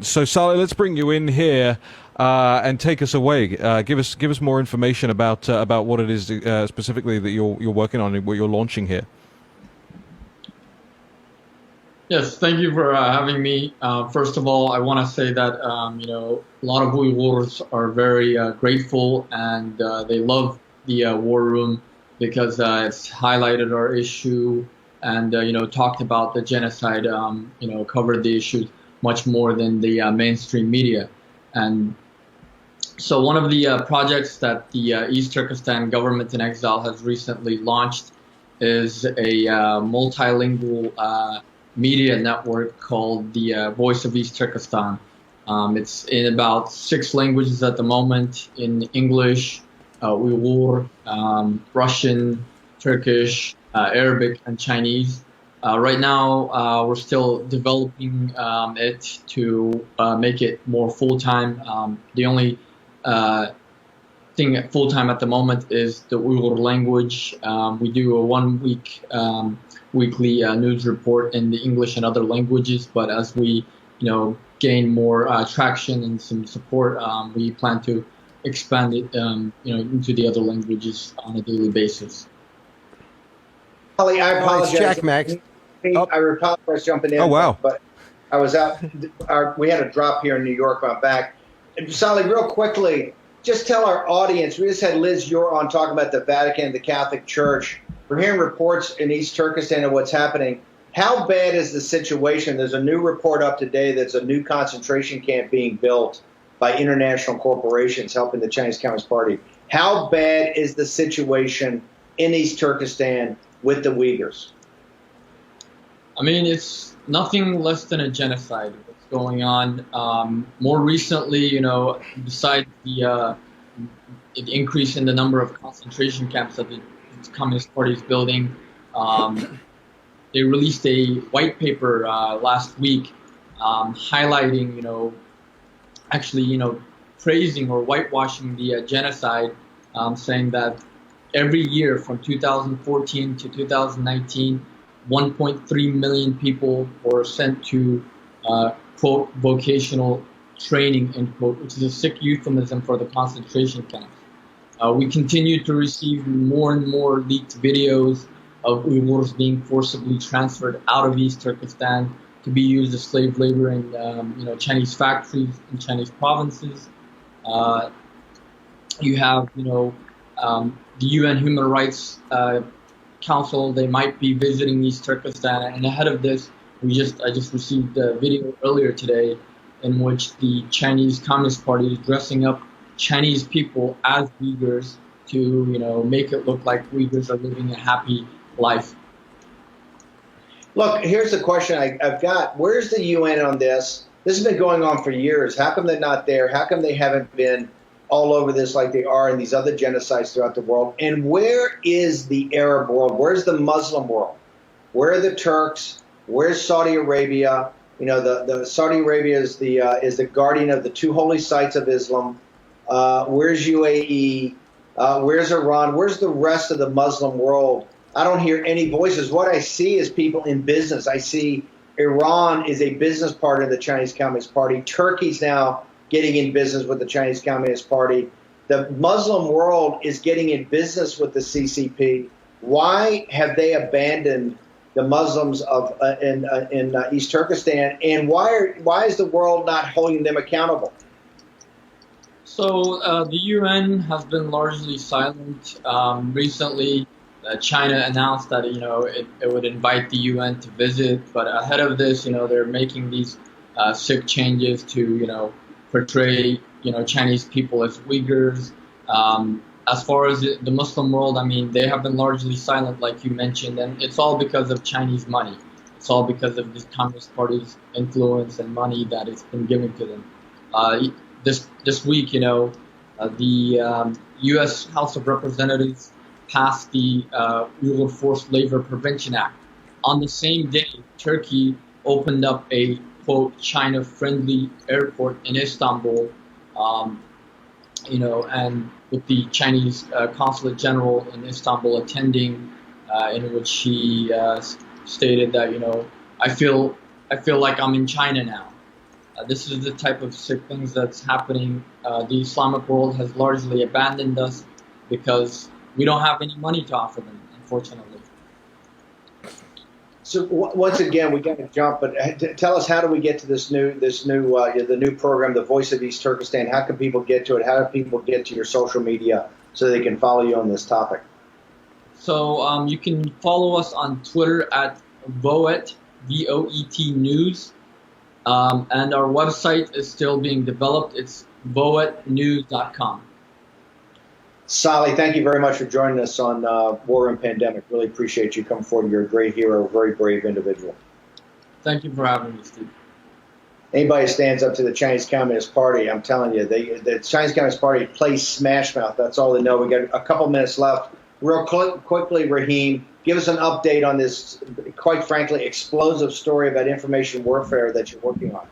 Brilliant. So, Saleh, let's bring you in here and take us away. Give us more information about what it is specifically that you're working on and what you're launching here. Yes, thank you for having me. First of all, I want to say that a lot of Uyghurs are very grateful, and they love the War Room because it's highlighted our issue and talked about the genocide. Covered the issues much more than the mainstream media. And so one of the projects that the East Turkestan government in exile has recently launched is a multilingual media network called the Voice of East Turkestan. It's in about 6 languages at the moment: in English, Uyghur, Russian, Turkish, Arabic, and Chinese. Right now, we're still developing it to make it more full-time. The only thing full-time at the moment is the Uyghur language. We do a 1-week weekly news report in the English and other languages, but as we gain more traction and some support, we plan to expand it into the other languages on a daily basis. Holly, I apologize. Jack Max. I apologize jumping in. Oh, wow. But I was out. We had a drop here in New York, but I'm back. And Saleh, real quickly, just tell our audience, we just had Liz Ure on talking about the Vatican, the Catholic Church. We're hearing reports in East Turkestan of what's happening. How bad is the situation? There's a new report up today that's a new concentration camp being built by international corporations helping the Chinese Communist Party. How bad is the situation in East Turkestan with the Uyghurs? I mean, it's nothing less than a genocide that's going on. More recently, besides the increase in the number of concentration camps that the Communist Party is building, they released a white paper last week highlighting, praising or whitewashing the genocide, saying that every year from 2014 to 2019, 1.3 million people were sent to, quote, vocational training, end quote, which is a sick euphemism for the concentration camps. We continue to receive more and more leaked videos of Uyghurs being forcibly transferred out of East Turkestan to be used as slave labor in Chinese factories in Chinese provinces. You have the UN Human Rights Council. They might be visiting East Turkestan, and ahead of this, I just received a video earlier today in which the Chinese Communist Party is dressing up Chinese people as Uyghurs to make it look like Uyghurs are living a happy life. Look, here's the question I've got. Where's the UN on this? This has been going on for years. How come they're not there? How come they haven't been all over this like they are in these other genocides throughout the world? And where is the Arab world? Where's the Muslim world? Where are the Turks? Where's Saudi Arabia? The Saudi Arabia is the guardian of the 2 holy sites of Islam. Where's UAE? Where's Iran? Where's the rest of the Muslim world? I don't hear any voices. What I see is people in business. I see Iran is a business partner of the Chinese Communist Party. Turkey's now getting in business with the Chinese Communist Party. The Muslim world is getting in business with the CCP. Why have they abandoned the Muslims in East Turkestan? And why is the world not holding them accountable? So the UN has been largely silent. Recently, China announced that it would invite the UN to visit, but ahead of this, they're making these sick changes to portray Chinese people as Uyghurs. As far as the Muslim world, I mean, they have been largely silent, like you mentioned, and it's all because of Chinese money. It's all because of the Communist Party's influence and money that it's been given to them. This week, the U.S. House of Representatives passed the Uyghur Forced Labor Prevention Act. On the same day, Turkey opened up a, quote, China-friendly airport in Istanbul, and with the Chinese Consulate General in Istanbul attending, in which he stated that, I feel like I'm in China now. This is the type of sick things that's happening. The Islamic world has largely abandoned us because we don't have any money to offer them, unfortunately. So once again, we got to jump, but tell us, how do we get to the new program, the Voice of East Turkestan? How can people get to it? How do people get to your social media so they can follow you on this topic? So you can follow us on Twitter at Voet, VOET News. And our website is still being developed. It's voetnews.com. Sally, thank you very much for joining us on War Room Pandemic. Really appreciate you coming forward. You're a great hero, a very brave individual. Thank you for having me, Steve. Anybody who stands up to the Chinese Communist Party, I'm telling you, the Chinese Communist Party plays Smash Mouth. That's all they know. We got a couple minutes left. Real quickly, Raheem, give us an update on this, quite frankly, explosive story about information warfare that you're working on.